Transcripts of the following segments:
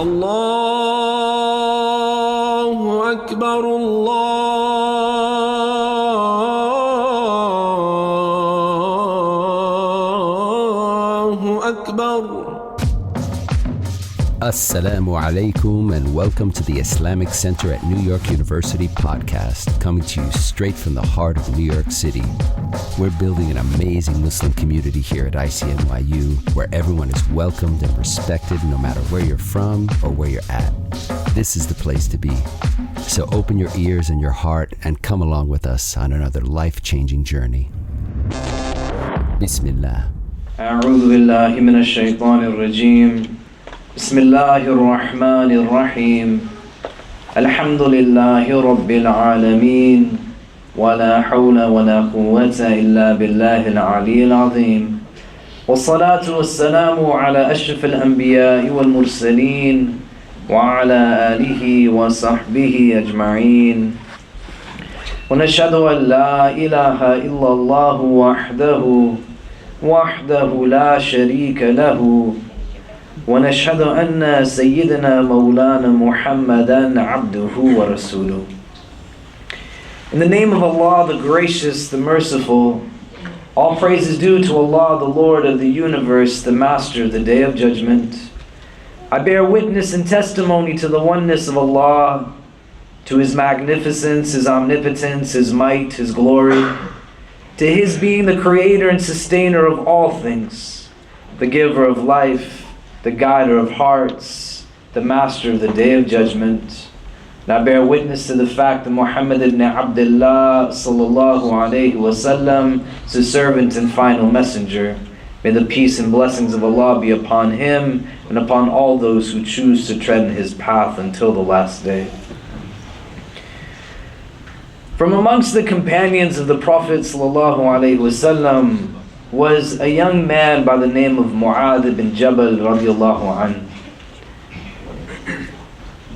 الله أكبر الله أكبر. Assalamu alaikum and welcome to the Islamic Center at New York University podcast, coming to you straight from the heart of New York City. We're building an amazing Muslim community here at ICNYU where everyone is welcomed and respected no matter where you're from or where you're at. This is the place to be. So open your ears and your heart and come along with us on another life-changing journey. Bismillah. أعوذ بالله من الشيطان الرجيم. بسم الله الرحمن الرحيم. الحمد لله رب العالمين ولا حول ولا قوة إلا بالله العلي العظيم والصلاة والسلام على أشرف الأنبياء والمرسلين وعلى آله وصحبه أجمعين ونشهد أن لا إله إلا الله وحده لا شريك له ونشهد أن سيدنا مولانا محمدا عبده ورسوله. In the name of Allah, the gracious, the merciful, all praise is due to Allah, the Lord of the universe, the Master of the Day of Judgment. I bear witness and testimony to the oneness of Allah, to His magnificence, His omnipotence, His might, His glory, to His being the creator and sustainer of all things, the giver of life, the guider of hearts, the master of the Day of Judgment. And I bear witness to the fact that Muhammad ibn Abdullah sallallahu alayhi wasallam is His servant and final messenger. May the peace and blessings of Allah be upon him and upon all those who choose to tread in his path until the last day. From amongst the companions of the Prophet sallallahu alayhi wasallam was a young man by the name of Mu'adh ibn Jabal radiallahu anhu.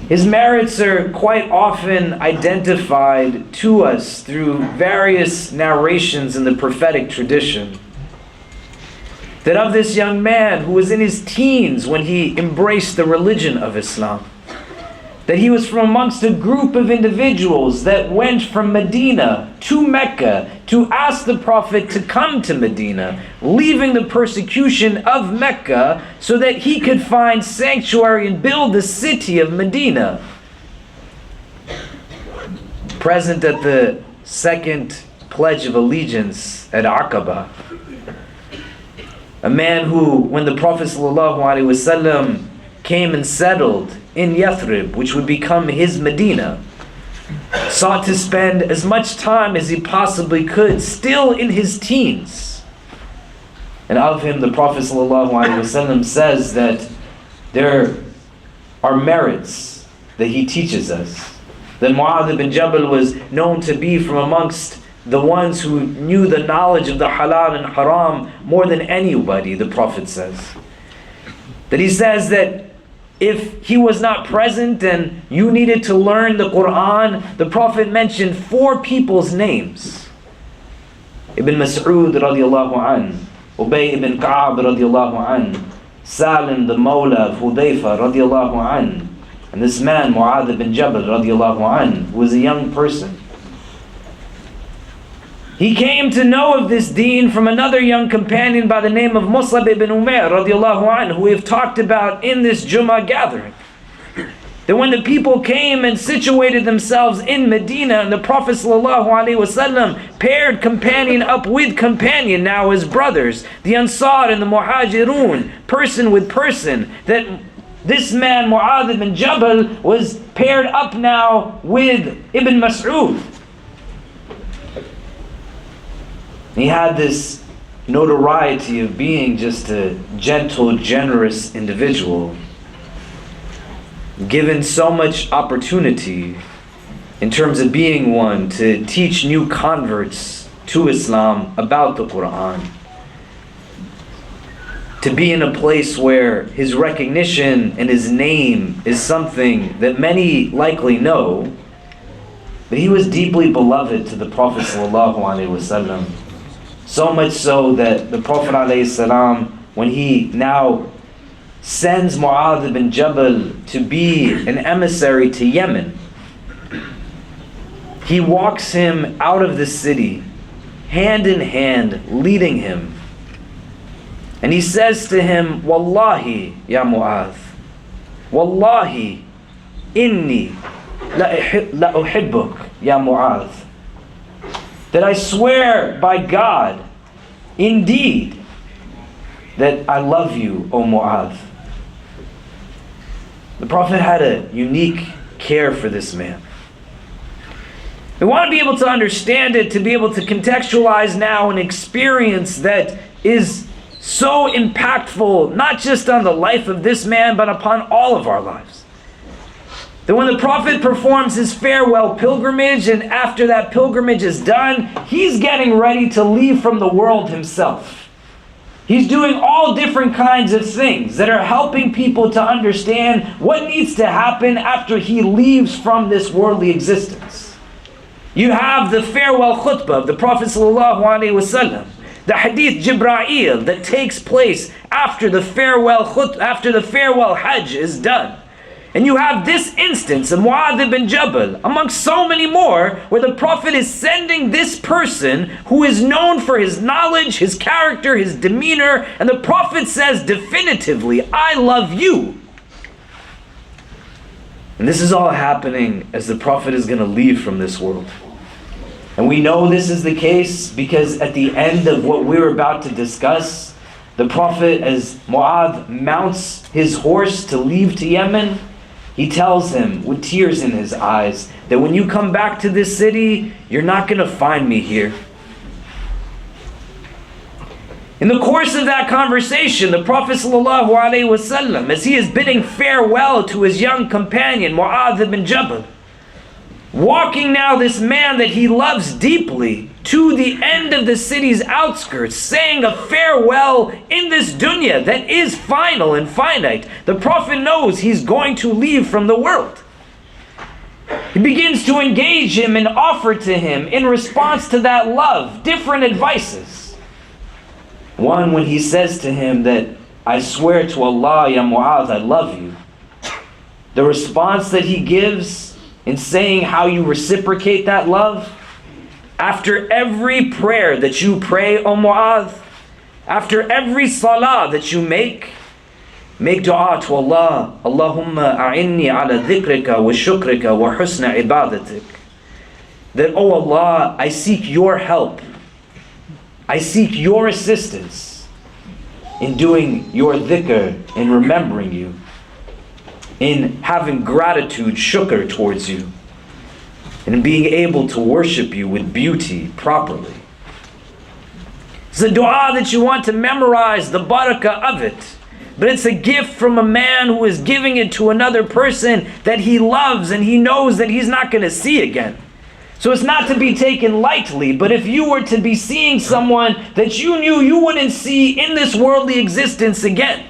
His merits are quite often identified to us through various narrations in the prophetic tradition. That of this young man who was in his teens when he embraced the religion of Islam, that he was from amongst a group of individuals that went from Medina to Mecca to ask the Prophet to come to Medina, leaving the persecution of Mecca so that he could find sanctuary and build the city of Medina. Present at the second Pledge of Allegiance at Aqaba. A man who, when the Prophet ﷺ came and settled in Yathrib, which would become his Medina, sought to spend as much time as he possibly could, still in his teens. And of him, the Prophet ﷺ says that there are merits that he teaches us. That Mu'adh ibn Jabal was known to be from amongst the ones who knew the knowledge of the halal and haram more than anybody, the Prophet says. That he says that if he was not present and you needed to learn the Quran, the Prophet mentioned 4 people's names. Ibn Mas'ud radiallahu an, Ubay ibn Ka'ab radiallahu an, Salim the Mawla of Hudayfa radiallahu an, and this man Mu'adh ibn Jabal radiallahu an, who was a young person. He came to know of this deen from another young companion by the name of Mus'ab ibn Umair radiallahu anhu, who we have talked about in this Jumu'ah gathering. That when the people came and situated themselves in Medina, and the Prophet ﷺ paired companion up with companion now as brothers, the Ansar and the Muhajirun, person with person, that this man Mu'adh ibn Jabal was paired up now with Ibn Mas'ud. He had this notoriety of being just a gentle, generous individual, given so much opportunity in terms of being one to teach new converts to Islam about the Quran, to be in a place where his recognition and his name is something that many likely know, but he was deeply beloved to the Prophet ﷺ. So much so that the Prophet ﷺ, when he now sends Mu'adh ibn Jabal to be an emissary to Yemen. He walks him out of the city, hand in hand, leading him. And he says to him, Wallahi, ya Mu'adh, Wallahi, inni la uhibbuk, ya Mu'adh. That I swear by God, indeed, that I love you, O Mu'adh. The Prophet had a unique care for this man. We want to be able to understand it, to be able to contextualize now an experience that is so impactful, not just on the life of this man, but upon all of our lives. That when the Prophet performs his farewell pilgrimage, and after that pilgrimage is done, he's getting ready to leave from the world himself. He's doing all different kinds of things that are helping people to understand what needs to happen after he leaves from this worldly existence. You have the farewell khutbah of the Prophet ﷺ, the hadith Jibra'il that takes place after the farewell Hajj is done. And you have this instance of Mu'adh ibn Jabal, amongst so many more, where the Prophet is sending this person who is known for his knowledge, his character, his demeanor, and the Prophet says definitively, I love you. And this is all happening as the Prophet is going to leave from this world. And we know this is the case because at the end of what we're about to discuss, the Prophet, as Mu'adh mounts his horse to leave to Yemen, he tells him with tears in his eyes that when you come back to this city, you're not going to find me here. In the course of that conversation, the Prophet ﷺ, as he is bidding farewell to his young companion, Mu'adh ibn Jabal, walking now this man that he loves deeply to the end of the city's outskirts, saying a farewell in this dunya that is final and finite. The Prophet knows he's going to leave from the world. He begins to engage him and offer to him, in response to that love, different advices. One, when he says to him that, I swear to Allah, ya Mu'adh, I love you. The response that he gives in saying how you reciprocate that love, after every prayer that you pray, O Mu'adh, after every salah that you make dua to Allah. Allahumma a'inni ala dhikrika wa shukrika wa husna ibadatik. That, O Allah, I seek your help. I seek your assistance in doing your dhikr, in remembering you, in having gratitude, shukr towards you, and in being able to worship you with beauty properly. It's a dua that you want to memorize the barakah of it, but it's a gift from a man who is giving it to another person that he loves and he knows that he's not going to see again. So it's not to be taken lightly, but if you were to be seeing someone that you knew you wouldn't see in this worldly existence again,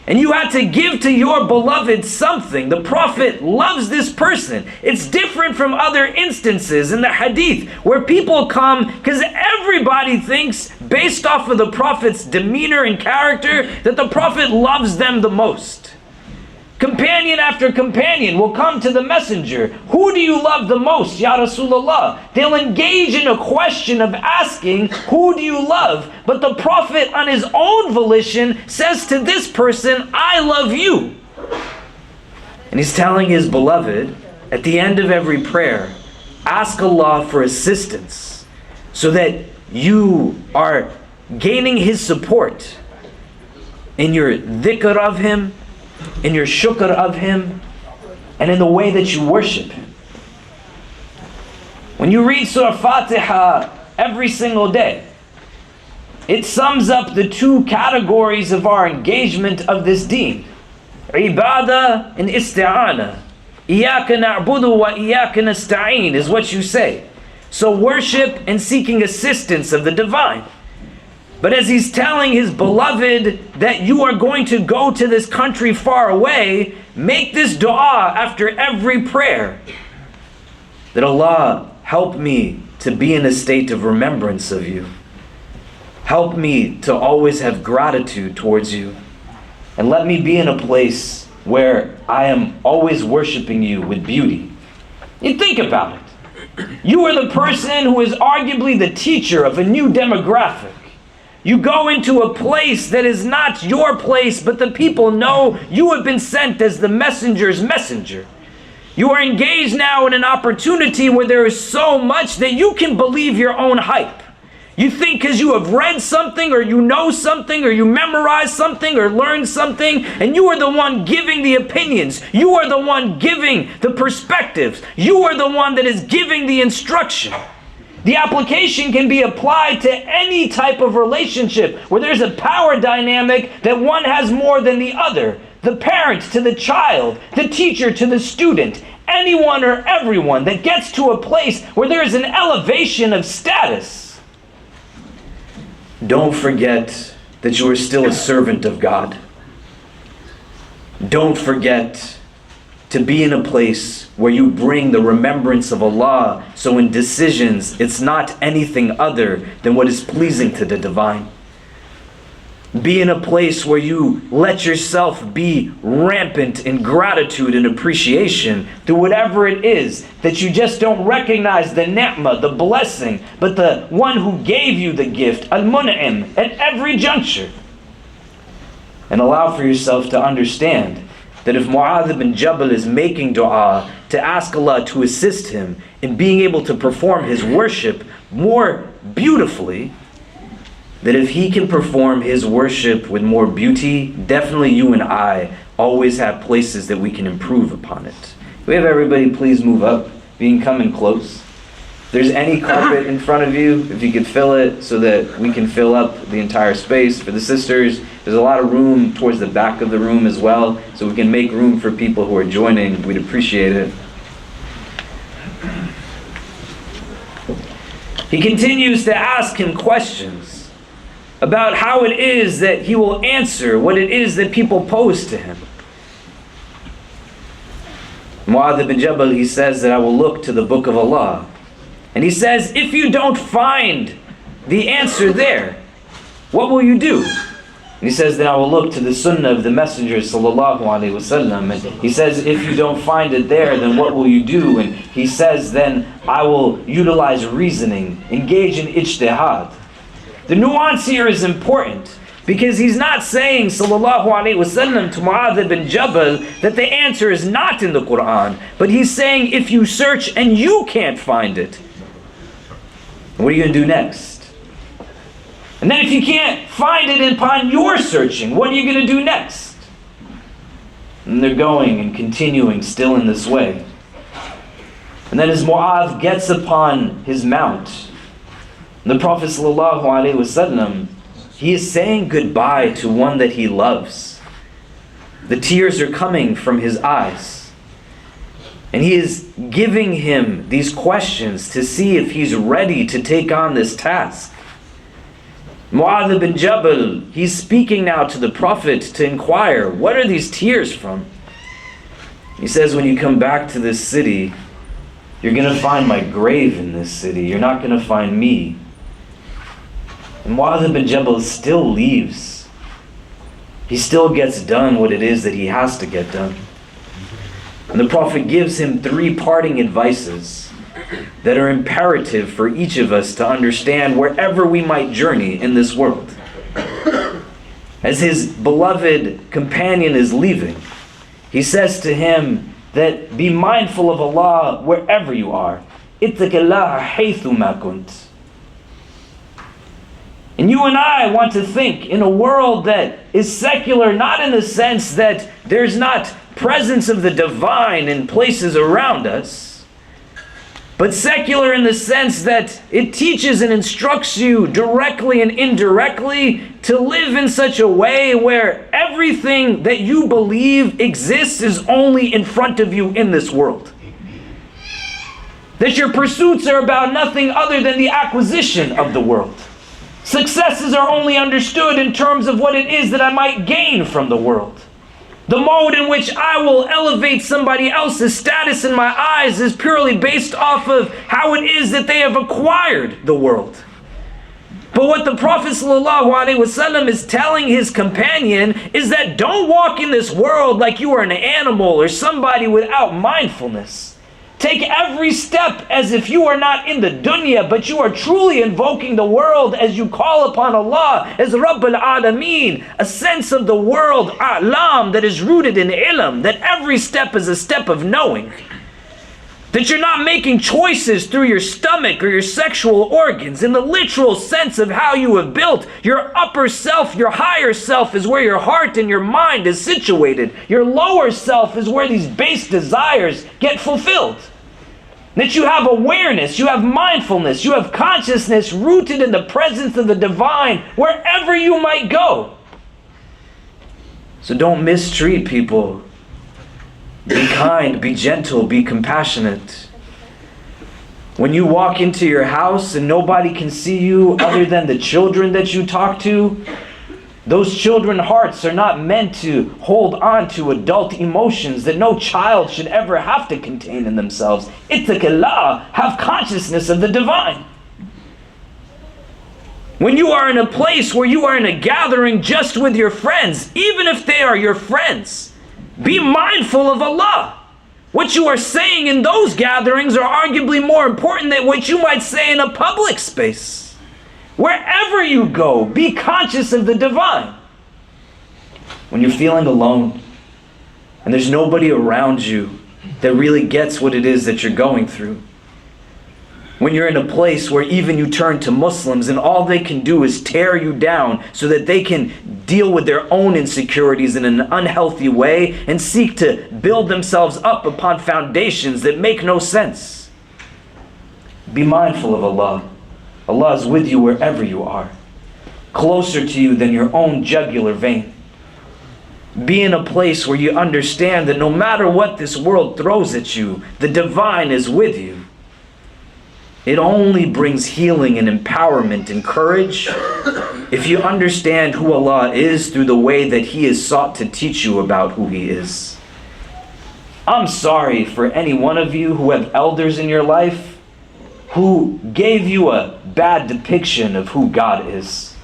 and you had to give to your beloved something, the Prophet loves this person. It's different from other instances in the hadith where people come because everybody thinks, based off of the Prophet's demeanor and character, that the Prophet loves them the most. Companion after companion will come to the messenger. Who do you love the most, Ya Rasulullah? They'll engage in a question of asking, who do you love? But the Prophet, on his own volition, says to this person, I love you. And he's telling his beloved, at the end of every prayer, ask Allah for assistance so that you are gaining his support in your dhikr of him, in your shukr of him, and in the way that you worship him. When you read Surah Fatiha every single day, it sums up the two categories of our engagement of this deen. Ibadah and isti'ana. Iyaka na'budu wa iyaka nasta'een is what you say. So worship and seeking assistance of the divine. But as he's telling his beloved that you are going to go to this country far away, make this dua after every prayer. That Allah, help me to be in a state of remembrance of you. Help me to always have gratitude towards you. And let me be in a place where I am always worshiping you with beauty. You think about it. You are the person who is arguably the teacher of a new demographic. You go into a place that is not your place, but the people know you have been sent as the messenger's messenger. You are engaged now in an opportunity where there is so much that you can believe your own hype. You think because you have read something, or you know something, or you memorized something, or learned something, and you are the one giving the opinions. You are the one giving the perspectives. You are the one that is giving the instruction. The application can be applied to any type of relationship where there's a power dynamic that one has more than the other. The parent to the child, the teacher to the student, anyone or everyone that gets to a place where there is an elevation of status. Don't forget that you are still a servant of God. Don't forget to be in a place where you bring the remembrance of Allah, so in decisions it's not anything other than what is pleasing to the divine. Be in a place where you let yourself be rampant in gratitude and appreciation through whatever it is that you just don't recognize the ni'mah, the blessing, but the one who gave you the gift, al-mun'im, at every juncture. And allow for yourself to understand that if Mu'adh ibn Jabal is making dua to ask Allah to assist him in being able to perform his worship more beautifully, that if he can perform his worship with more beauty, definitely you and I always have places that we can improve upon it. Can we have everybody please move up, being coming close? If there's any carpet in front of you, if you could fill it so that we can fill up the entire space. For the sisters, there's a lot of room towards the back of the room as well, so we can make room for people who are joining. We'd appreciate it. He continues to ask him questions about how it is that he will answer what it is that people pose to him. Mu'adh ibn Jabal, he says that I will look to the book of Allah. And he says, if you don't find the answer there, what will you do? And he says, then I will look to the sunnah of the Messenger sallallahu alaihi wasallam. And he says, if you don't find it there, then what will you do? And he says, then I will utilize reasoning, engage in ijtihad. The nuance here is important because he's not saying sallallahu alaihi wasallam to Mu'adh ibn Jabal that the answer is not in the Quran, but he's saying if you search and you can't find it, what are you going to do next? And then if you can't find it upon your searching, what are you going to do next? And they're going and continuing still in this way. And then as Mu'adh gets upon his mount, the Prophet ﷺ, he is saying goodbye to one that he loves. The tears are coming from his eyes. And he is giving him these questions to see if he's ready to take on this task. Mu'adh ibn Jabal, he's speaking now to the Prophet to inquire, what are these tears from? He says, when you come back to this city, you're going to find my grave in this city. You're not going to find me. And Mu'adh ibn Jabal still leaves. He still gets done what it is that he has to get done. And the Prophet gives him 3 parting advices that are imperative for each of us to understand wherever we might journey in this world. As his beloved companion is leaving, he says to him that be mindful of Allah wherever you are. Ittaqillaha haythu ma kunt. And you and I want to think in a world that is secular, not in the sense that there's not presence of the divine in places around us, but secular in the sense that it teaches and instructs you directly and indirectly to live in such a way where everything that you believe exists is only in front of you in this world. That your pursuits are about nothing other than the acquisition of the world. Successes are only understood in terms of what it is that I might gain from the world. The mode in which I will elevate somebody else's status in my eyes is purely based off of how it is that they have acquired the world. But what the Prophet ﷺ is telling his companion is that don't walk in this world like you are an animal or somebody without mindfulness. Take every step as if you are not in the dunya, but you are truly invoking the world as you call upon Allah as Rabbul Alameen, a sense of the world, a'lam, that is rooted in ilm, that every step is a step of knowing. That you're not making choices through your stomach or your sexual organs. In the literal sense of how you have built, your upper self, your higher self is where your heart and your mind is situated. Your lower self is where these base desires get fulfilled. That you have awareness, you have mindfulness, you have consciousness rooted in the presence of the divine wherever you might go. So don't mistreat people. Be kind, be gentle, be compassionate. When you walk into your house and nobody can see you other than the children that you talk to, those children's hearts are not meant to hold on to adult emotions that no child should ever have to contain in themselves. Ittaqillah, have consciousness of the divine. When you are in a place where you are in a gathering just with your friends, even if they are your friends, be mindful of Allah. What you are saying in those gatherings are arguably more important than what you might say in a public space. Wherever you go, be conscious of the divine. When you're feeling alone and there's nobody around you that really gets what it is that you're going through. When you're in a place where even you turn to Muslims and all they can do is tear you down so that they can deal with their own insecurities in an unhealthy way and seek to build themselves up upon foundations that make no sense. Be mindful of Allah. Allah is with you wherever you are, closer to you than your own jugular vein. Be in a place where you understand that no matter what this world throws at you, the divine is with you. It only brings healing and empowerment and courage if you understand who Allah is through the way that He has sought to teach you about who He is. I'm sorry for any one of you who have elders in your life who gave you a bad depiction of who God is.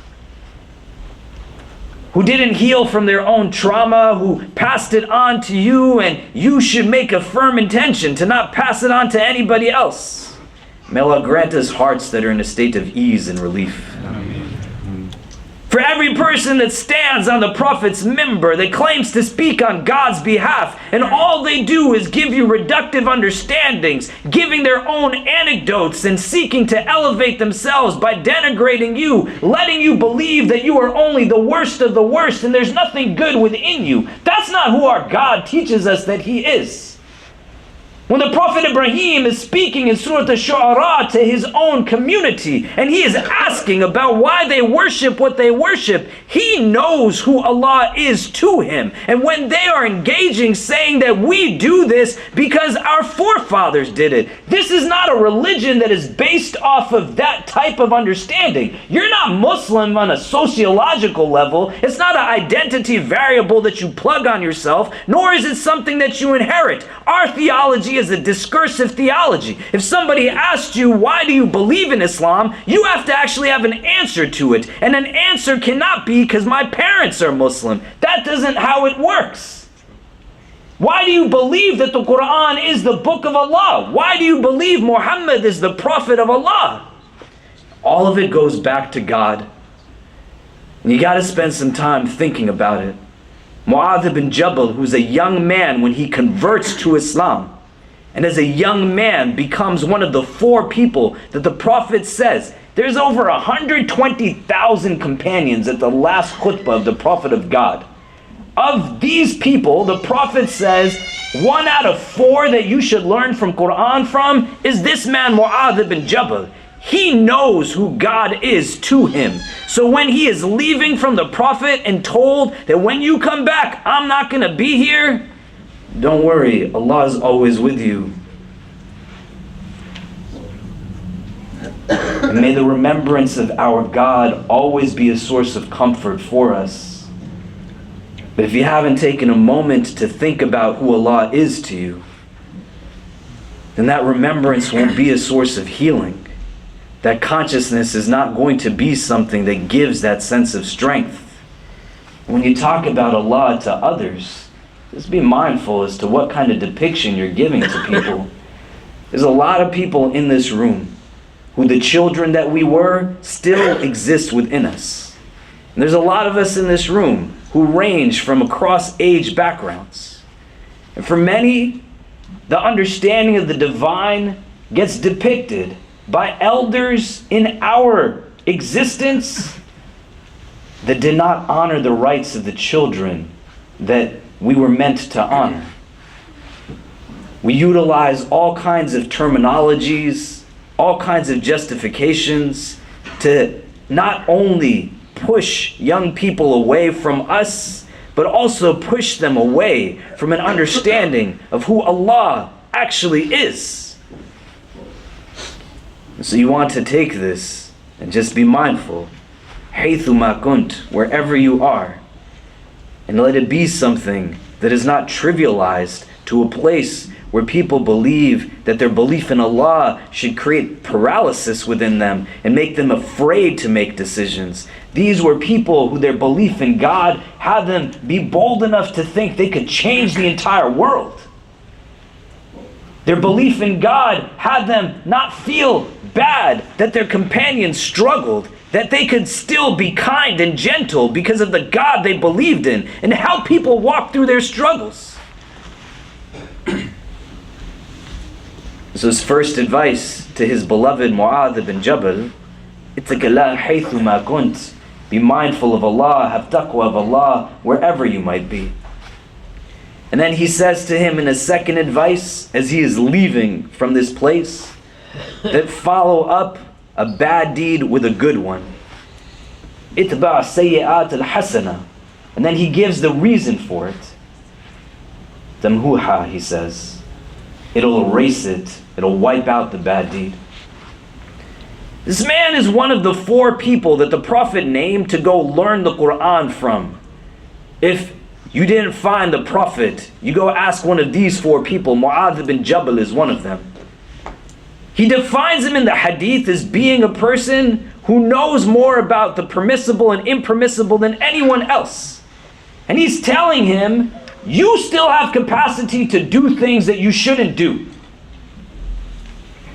Who didn't heal from their own trauma, who passed it on to you, and you should make a firm intention to not pass it on to anybody else. May Allah grant us hearts that are in a state of ease and relief. For every person that stands on the Prophet's mimbar, that claims to speak on God's behalf, and all they do is give you reductive understandings, giving their own anecdotes and seeking to elevate themselves by denigrating you, letting you believe that you are only the worst of the worst and there's nothing good within you. That's not who our God teaches us that He is. When the Prophet Ibrahim is speaking in Surah Al-Shu'ara to his own community, and he is asking about why they worship what they worship, he knows who Allah is to him. And when they are engaging, saying that we do this because our forefathers did it, this is not a religion that is based off of that type of understanding. You're not Muslim on a sociological level. It's not an identity variable that you plug on yourself, nor is it something that you inherit. Our theology is a discursive theology. If somebody asked you, why do you believe in Islam? You have to actually have an answer to it. And an answer cannot be because my parents are Muslim. That isn't how it works. Why do you believe that the Quran is the book of Allah? Why do you believe Muhammad is the prophet of Allah? All of it goes back to God. And you got to spend some time thinking about it. Mu'adh ibn Jabal, who's a young man when he converts to Islam, and as a young man becomes one of the 4 people that the Prophet says, there's over 120,000 companions at the last khutbah of the Prophet of God. Of these people, the Prophet says, 1 out of 4 that you should learn from Quran from is this man Mu'adh ibn Jabal. He knows who God is to him. So when he is leaving from the Prophet and told that when you come back, I'm not going to be here, don't worry, Allah is always with you. And may the remembrance of our God always be a source of comfort for us. But if you haven't taken a moment to think about who Allah is to you, then that remembrance won't be a source of healing. that consciousness is not going to be something that gives that sense of strength. When you talk about Allah to others, just be mindful as to what kind of depiction you're giving to people. There's a lot of people in this room who the children that we were still exist within us. And there's a lot of us in this room who range from across age backgrounds. And for many, the understanding of the divine gets depicted by elders in our existence that did not honor the rights of the children that we were meant to honor. We utilize all kinds of terminologies, all kinds of justifications to not only push young people away from us, but also push them away from an understanding of who Allah actually is. So you want to take this and just be mindful. حَيْثُ مَا كُنْتَ, wherever you are, and let it be something that is not trivialized to a place where people believe that their belief in Allah should create paralysis within them and make them afraid to make decisions. These were people who their belief in God had them be bold enough to think they could change the entire world. Their belief in God had them not feel bad that their companions struggled, that they could still be kind and gentle because of the God they believed in, and help people walk through their struggles. So his first advice to his beloved Mu'adh ibn Jabal, ittaqillah haythu ma kunt, be mindful of Allah, have taqwa of Allah wherever you might be. And then he says to him in his second advice, as he is leaving from this place, that follow up a bad deed with a good one. Itba' sayyi'at al-hasana. And then he gives the reason for it. Tamhuha, he says. It'll erase it. It'll wipe out the bad deed. This man is one of the 4 people that the Prophet named to go learn the Quran from. If you didn't find the Prophet, you go ask one of these 4 people. Mu'adh ibn Jabal is one of them. He defines him in the hadith as being a person who knows more about the permissible and impermissible than anyone else. And he's telling him, you still have capacity to do things that you shouldn't do.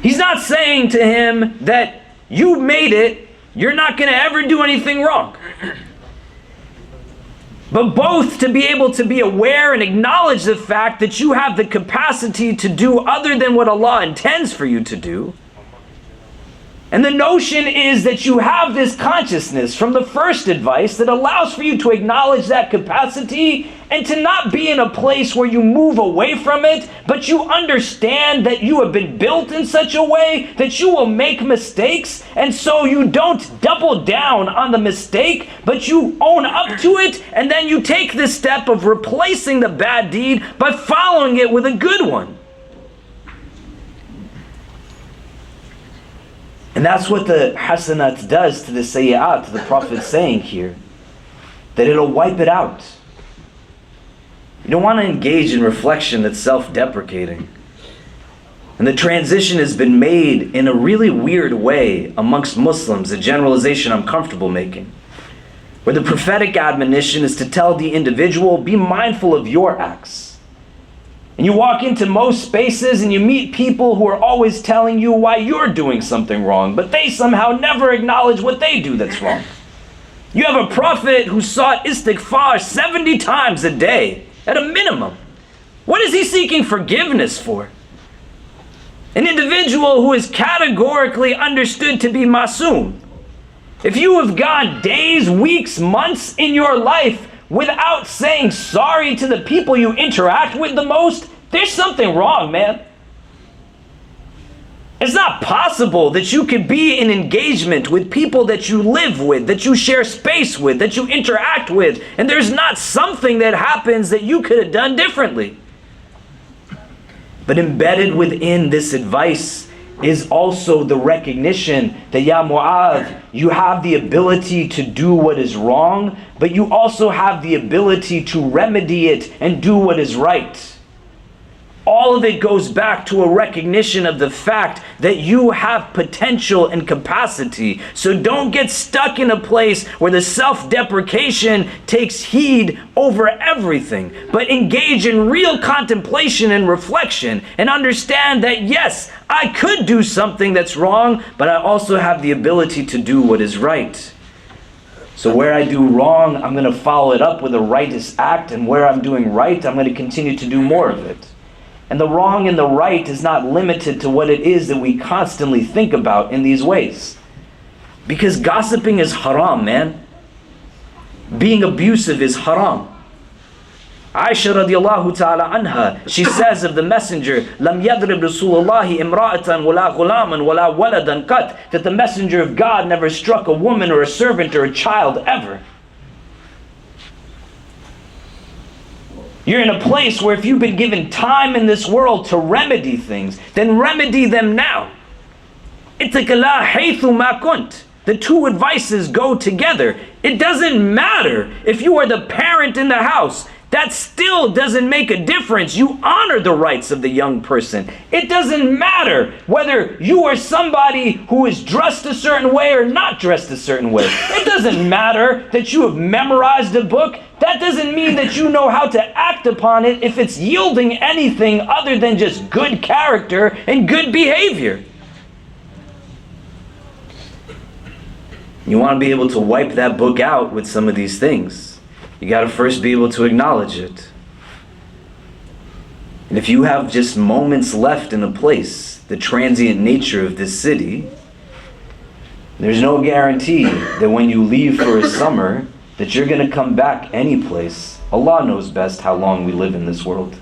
He's not saying to him that you made it, you're not going to ever do anything wrong. But both to be able to be aware and acknowledge the fact that you have the capacity to do other than what Allah intends for you to do. And the notion is that you have this consciousness from the first advice that allows for you to acknowledge that capacity and to not be in a place where you move away from it, but you understand that you have been built in such a way that you will make mistakes, and so you don't double down on the mistake, but you own up to it, and then you take this step of replacing the bad deed by following it with a good one. And that's what the hasanat does to the sayyat, the Prophet's saying here, that it'll wipe it out. You don't want to engage in reflection that's self-deprecating. And the transition has been made in a really weird way amongst Muslims, a generalization I'm comfortable making, where the prophetic admonition is to tell the individual, be mindful of your acts. And you walk into most spaces and you meet people who are always telling you why you're doing something wrong, but they somehow never acknowledge what they do that's wrong. You have a prophet who sought istighfar 70 times a day, at a minimum. What is he seeking forgiveness for? An individual who is categorically understood to be masoom. If you have gone days, weeks, months in your life without saying sorry to the people you interact with the most, there's something wrong, man. It's not possible that you could be in engagement with people that you live with, that you share space with, that you interact with, and there's not something that happens that you could have done differently. But embedded within this advice is also the recognition that, Ya Mu'adh, you have the ability to do what is wrong, but you also have the ability to remedy it and do what is right. All of it goes back to a recognition of the fact that you have potential and capacity. So don't get stuck in a place where the self-deprecation takes heed over everything, but engage in real contemplation and reflection and understand that yes, I could do something that's wrong, but I also have the ability to do what is right. So where I do wrong, I'm going to follow it up with a righteous act, and where I'm doing right, I'm going to continue to do more of it. And the wrong and the right is not limited to what it is that we constantly think about in these ways. Because gossiping is haram, man. Being abusive is haram. Aisha radiallahu ta'ala anha, she says of the messenger, "Lam yadrib Rasulullahi imra'atan wala ghulaman wala waladan qat," that the messenger of God never struck a woman or a servant or a child ever. You're in a place where if you've been given time in this world to remedy things, then remedy them now. Ittaqillah haythu ma kunt. The two advices go together. It doesn't matter if you are the parent in the house. That still doesn't make a difference. You honor the rights of the young person. It doesn't matter whether you are somebody who is dressed a certain way or not dressed a certain way. It doesn't matter that you have memorized a book. That doesn't mean that you know how to act upon it if it's yielding anything other than just good character and good behavior. You want to be able to wipe that book out with some of these things. You got to first be able to acknowledge it. And if you have just moments left in a place, the transient nature of this city, there's no guarantee that when you leave for a summer that you're going to come back any place. Allah knows best how long we live in this world.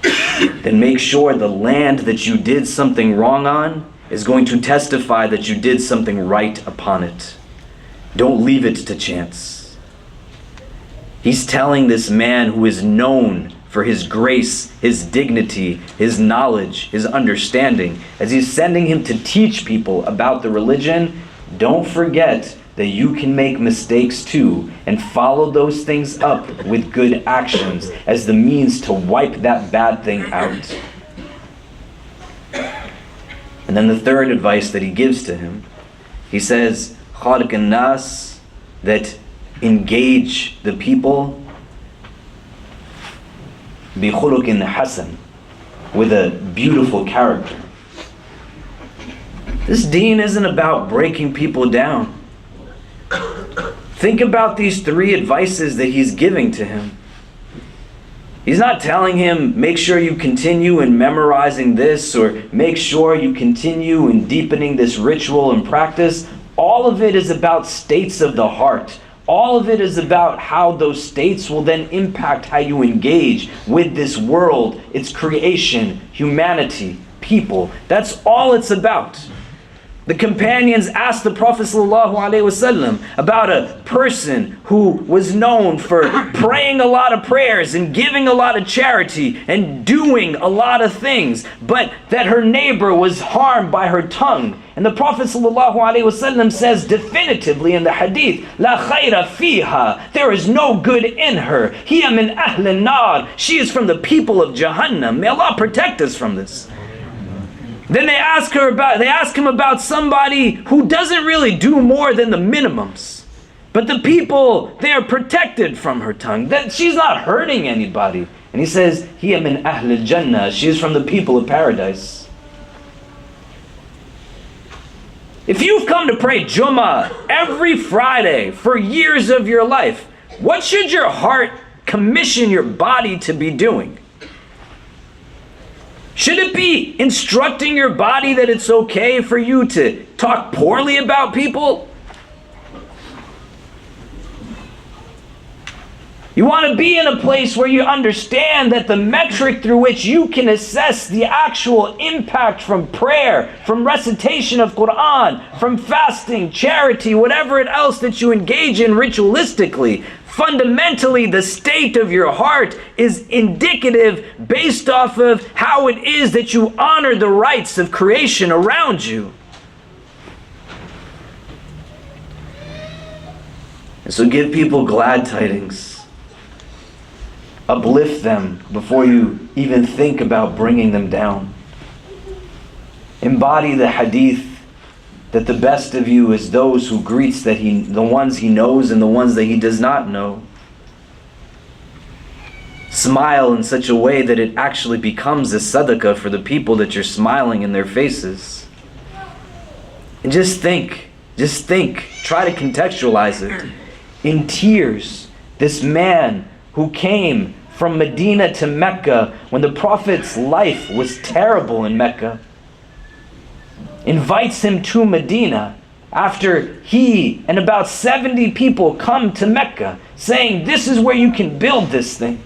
Then make sure the land that you did something wrong on is going to testify that you did something right upon it. Don't leave it to chance. He's telling this man who is known for his grace, his dignity, his knowledge, his understanding, as he's sending him to teach people about the religion, don't forget that you can make mistakes too, and follow those things up with good actions as the means to wipe that bad thing out. And then the third advice that he gives to him, he says, خَالِقِ النَّاسِ, that engage the people بِخُلُقٍ حَسَنٍ, with a beautiful character. This deen isn't about breaking people down. Think about these three advices that he's giving to him. He's not telling him, make sure you continue in memorizing this, or make sure you continue in deepening this ritual and practice. All of it is about states of the heart. All of it is about how those states will then impact how you engage with this world, its creation, humanity, people. That's all it's about. The companions asked the Prophet ﷺ about a person who was known for praying a lot of prayers and giving a lot of charity and doing a lot of things, but that her neighbor was harmed by her tongue. And the Prophet ﷺ says definitively in the hadith, La khayra fiha, there is no good in her. Hiya min ahl nar, she is from the people of Jahannam. May Allah protect us from this. Then they ask him about somebody who doesn't really do more than the minimums. But the people, they are protected from her tongue. That she's not hurting anybody. And he says, Hiya min ahl al-jannah, she is from the people of paradise. If you've come to pray Jumu'ah every Friday for years of your life, what should your heart commission your body to be doing? Should it be instructing your body that it's okay for you to talk poorly about people? You want to be in a place where you understand that the metric through which you can assess the actual impact from prayer, from recitation of Quran, from fasting, charity, whatever else that you engage in ritualistically, fundamentally the state of your heart is indicative based off of how it is that you honor the rights of creation around you. And so give people glad tidings Uplift them before you even think about bringing them down. Embody the hadith that the best of you is those who greets the ones he knows and the ones that he does not know. Smile in such a way that it actually becomes a sadaqah for the people that you're smiling in their faces. And just think, try to contextualize it. In tears, this man who came from Medina to Mecca when the Prophet's life was terrible in Mecca, invites him to Medina after he and about 70 people come to Mecca saying, this is where you can build this thing.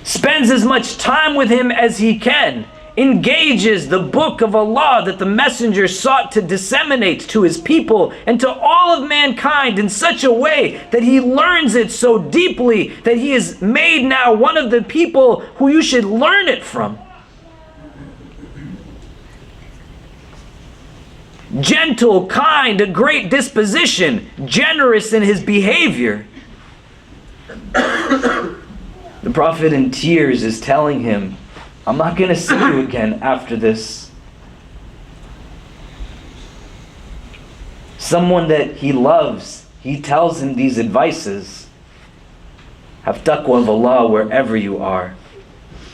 Spends as much time with him as he can, engages the book of Allah that the messenger sought to disseminate to his people and to all of mankind in such a way that he learns it so deeply that he is made now one of the people who you should learn it from. Gentle, kind, a great disposition, generous in his behavior. The Prophet in tears is telling him, I'm not going to see you again after this. Someone that he loves, he tells him these advices. Have taqwa of Allah wherever you are.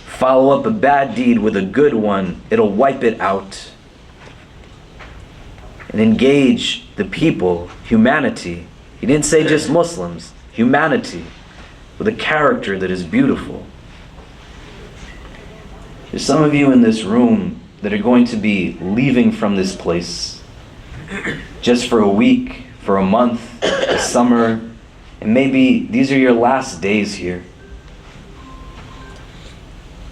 Follow up a bad deed with a good one. It'll wipe it out. And engage the people, humanity. He didn't say just Muslims, humanity, with a character that is beautiful. There's some of you in this room that are going to be leaving from this place just for a week, for a month, a summer, and maybe these are your last days here.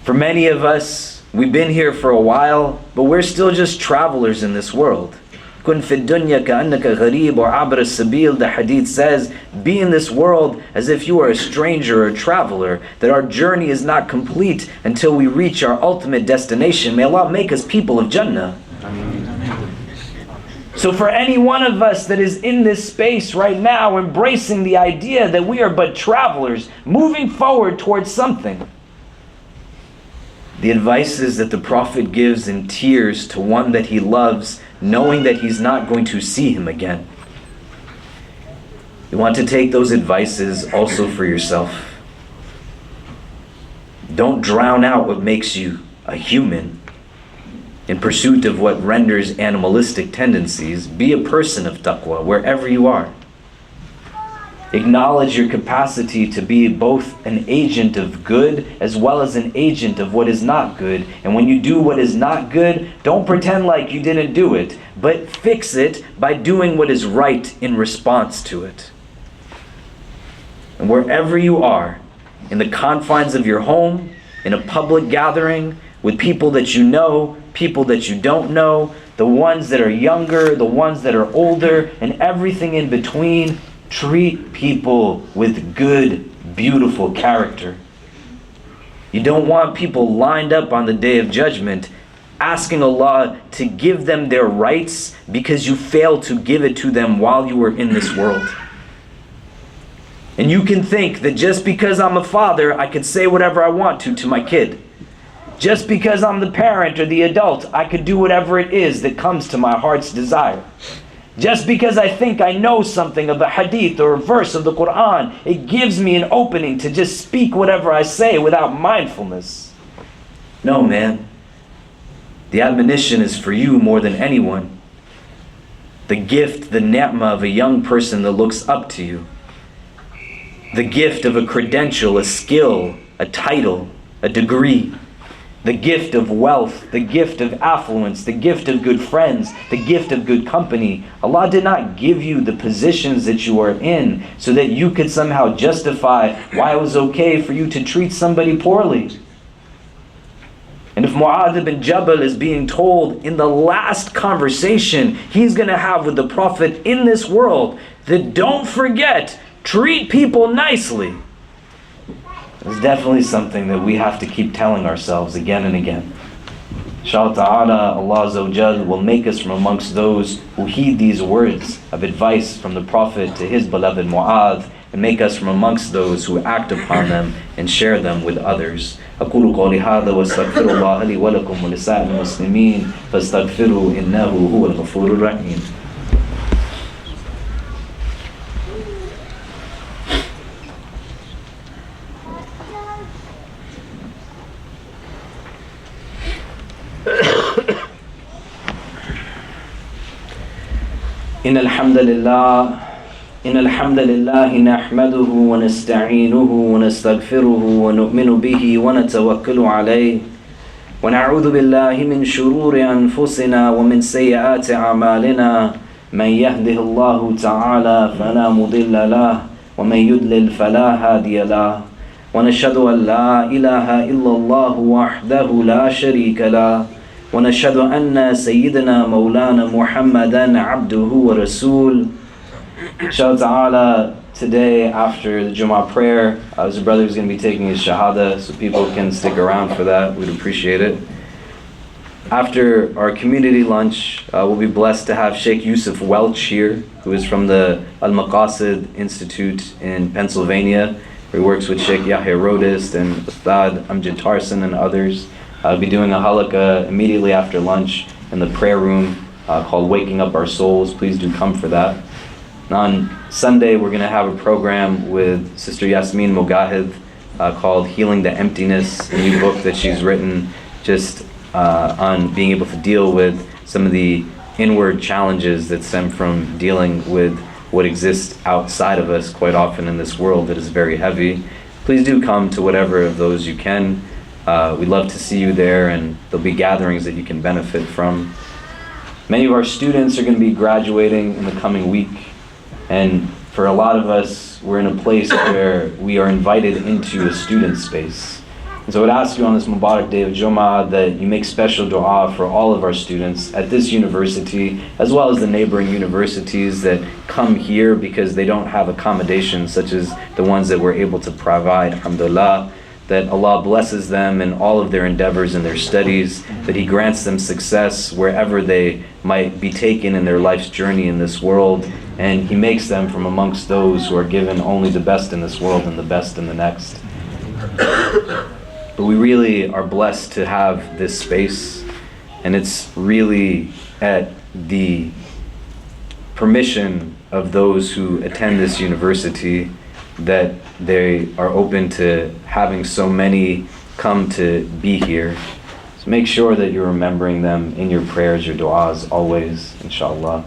For many of us, we've been here for a while, but we're still just travelers in this world. Kun fi dunya ka'annaka gharib or abr as-sabil, the hadith says, be in this world as if you are a stranger or a traveler, that our journey is not complete until we reach our ultimate destination. May Allah make us people of Jannah. So for any one of us that is in this space right now, embracing the idea that we are but travelers, moving forward towards something, the advices that the Prophet gives in tears to one that he loves, knowing that he's not going to see him again. You want to take those advices also for yourself. Don't drown out what makes you a human in pursuit of what renders animalistic tendencies. Be a person of taqwa wherever you are. Acknowledge your capacity to be both an agent of good as well as an agent of what is not good. And when you do what is not good, don't pretend like you didn't do it, but fix it by doing what is right in response to it. And wherever you are, in the confines of your home, in a public gathering, with people that you know, people that you don't know, the ones that are younger, the ones that are older, and everything in between, treat people with good, beautiful character. You don't want people lined up on the Day of Judgment asking Allah to give them their rights because you failed to give it to them while you were in this world. And you can think that just because I'm a father, I could say whatever I want to my kid. Just because I'm the parent or the adult, I could do whatever it is that comes to my heart's desire. Just because I think I know something of a hadith or a verse of the Quran, it gives me an opening to just speak whatever I say without mindfulness. No, man. The admonition is for you more than anyone. The gift, the ni'mah of a young person that looks up to you. The gift of a credential, a skill, a title, a degree. The gift of wealth, the gift of affluence, the gift of good friends, the gift of good company. Allah did not give you the positions that you are in so that you could somehow justify why it was okay for you to treat somebody poorly. And if Mu'adh ibn Jabal is being told in the last conversation he's going to have with the Prophet in this world, that don't forget, treat people nicely. It's definitely something that we have to keep telling ourselves again and again. Inshallah ta'ala, Allah Azza wa Jal will make us from amongst those who heed these words of advice from the Prophet to his beloved Mu'adh, and make us from amongst those who act upon them and share them with others. أقول قولي هذا واستغفر الله لي ولكم ولسائر المسلمين فاستغفروا إنه هو الغفور الرحيم. إن الحمد لله نحمده ونستعينه ونستغفره ونؤمن به ونتوكل عليه ونعوذ بالله من شرور أنفسنا ومن سيئات أعمالنا من يهده الله تعالى فلا مضل له ومن يضلل فلا هادي له ونشهد أن لا إله إلا الله وحده لا شريك له ونشهد أن سيدنا مولانا محمدا عبده ورسول. Inshallah ta'ala, today after the Jumu'ah prayer, there's a brother who's going to be taking his shahada, so people can stick around for that. We'd appreciate it. After our community lunch, we'll be blessed to have Sheikh Yusuf Welch here, who is from the Al-Maqasid Institute in Pennsylvania, where he works with Sheikh Yahya Rodist and Ustad Amjad Tarsin and others. I'll be doing a halaqah immediately after lunch in the prayer room called Waking Up Our Souls. Please do come for that. And on Sunday, we're going to have a program with Sister Yasmin Mogahid called Healing the Emptiness, a new book that she's written just on being able to deal with some of the inward challenges that stem from dealing with what exists outside of us quite often in this world that is very heavy. Please do come to whatever of those you can. We'd love to see you there, and there'll be gatherings that you can benefit from. Many of our students are going to be graduating in the coming week, and for a lot of us, we're in a place where we are invited into a student space. And so I would ask you on this Mubarak day of Jumu'ah that you make special dua for all of our students at this university, as well as the neighboring universities that come here because they don't have accommodations such as the ones that we're able to provide, alhamdulillah. That Allah blesses them in all of their endeavors and their studies, that He grants them success wherever they might be taken in their life's journey in this world, and He makes them from amongst those who are given only the best in this world and the best in the next. But we really are blessed to have this space, and it's really at the permission of those who attend this university that they are open to having so many come to be here. So make sure that you're remembering them in your prayers, your du'as always, inshallah.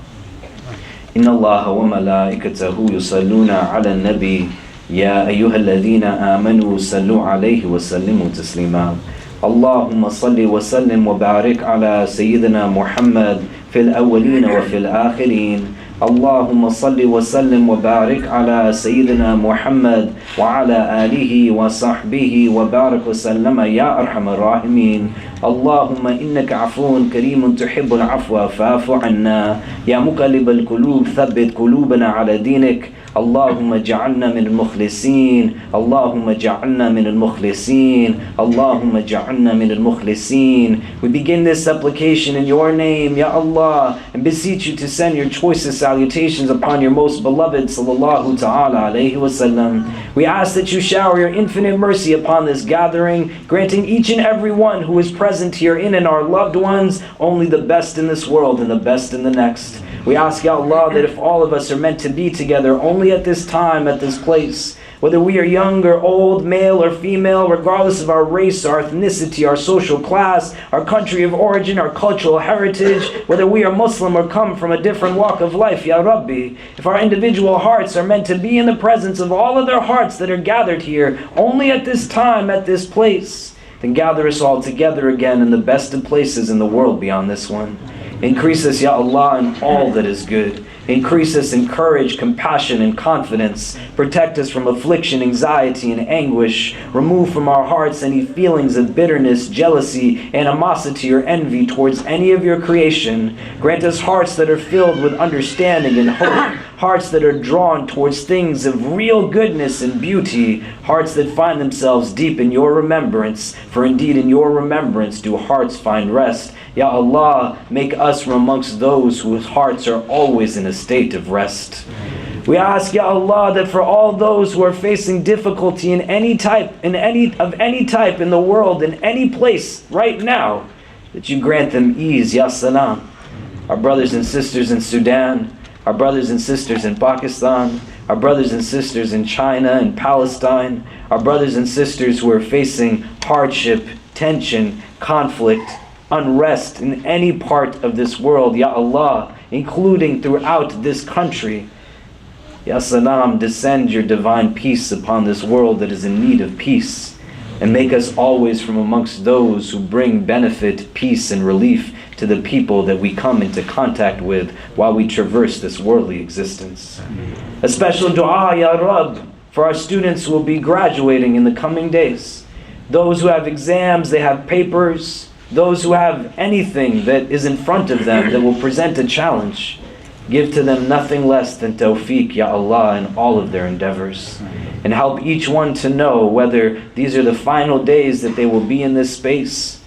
Inna Allah wa malaikatahu yusalluna ala nabi ya ayyuha alladhina amanu sallu alayhi wa sallimu taslima. Allahumma salli wa sallim wa barik ala sayyidina Muhammad fil awwalin wa fil akhirin. اللهم صل وسلم وبارك على سيدنا محمد وعلى آله وصحبه وبارك وسلم يا أرحم الراحمين. اللهم إنك عفو كريم تحب العفو فاعف عنا يا مقلب القلوب ثبت قلوبنا على دينك. اللهم اجعلنا من المخلصين اللهم اجعلنا من المخلصين اللهم اجعلنا من المخلصين. We begin this supplication in your name, Ya Allah, and beseech you to send your choicest salutations upon your most beloved sallallahu ta'ala alayhi wasallam. We ask that you shower your infinite mercy upon this gathering, granting each and every one who is present here and our loved ones only the best in this world and the best in the next. We ask, Ya Allah, that if all of us are meant to be together only at this time, at this place, whether we are young or old, male or female, regardless of our race, our ethnicity, our social class, our country of origin, our cultural heritage, whether we are Muslim or come from a different walk of life, Ya Rabbi, if our individual hearts are meant to be in the presence of all other hearts that are gathered here, only at this time, at this place, then gather us all together again in the best of places in the world beyond this one. Increase us, Ya Allah, in all that is good. Increase us in courage, compassion, and confidence. Protect us from affliction, anxiety, and anguish. Remove from our hearts any feelings of bitterness, jealousy, animosity, or envy towards any of your creation. Grant us hearts that are filled with understanding and hope. hearts that are drawn towards things of real goodness and beauty, hearts that find themselves deep in your remembrance, for indeed in your remembrance do hearts find rest. Ya Allah, make us from amongst those whose hearts are always in a state of rest. We ask, Ya Allah, that for all those who are facing difficulty in any type in the world, in any place right now, that you grant them ease, Ya Salam. Our brothers and sisters in Sudan, our brothers and sisters in Pakistan, our brothers and sisters in China and Palestine, our brothers and sisters who are facing hardship, tension, conflict, unrest in any part of this world, Ya Allah, including throughout this country. Ya Salam, descend your divine peace upon this world that is in need of peace, and make us always from amongst those who bring benefit, peace, and relief to the people that we come into contact with while we traverse this worldly existence. A special dua, Ya Rabb, for our students who will be graduating in the coming days. Those who have exams, they have papers, those who have anything that is in front of them that will present a challenge. Give to them nothing less than tawfiq, Ya Allah, in all of their endeavors. And help each one to know whether these are the final days that they will be in this space,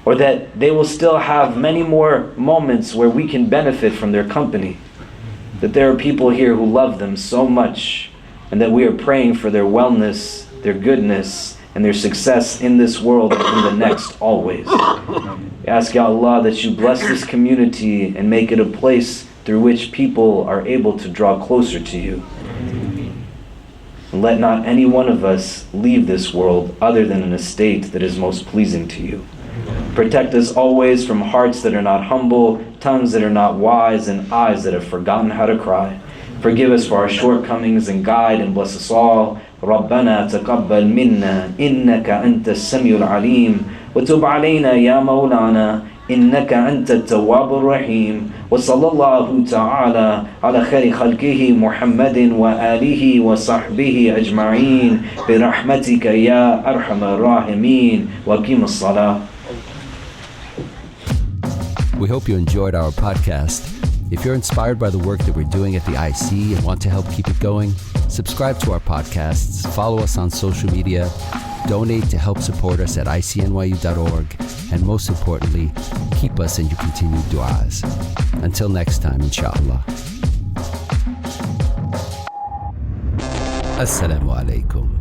or that they will still have many more moments where we can benefit from their company. That there are people here who love them so much, and that we are praying for their wellness, their goodness, and their success in this world and in the next always. We ask, Ya Allah, that you bless this community and make it a place through which people are able to draw closer to you. And let not any one of us leave this world other than in a state that is most pleasing to you. Protect us always from hearts that are not humble, tongues that are not wise, and eyes that have forgotten how to cry. Forgive us for our shortcomings and guide and bless us all. ربنا تقبل منا إنك أنت السميع العليم وتب علينا يا مولانا إنك أنت التواب الرحيم وصلى الله تعالى على خير خلقه محمد وآله وصحبه أجمعين برحمتك يا أرحم الراحمين وقم الصلاة. We hope you enjoyed our podcast. If you're inspired by the work that we're doing at the IC and want to help keep it going, subscribe to our podcasts, follow us on social media, donate to help support us at ICNYU.org, and most importantly, keep us in your continued du'as. Until next time, inshallah. Assalamu alaikum.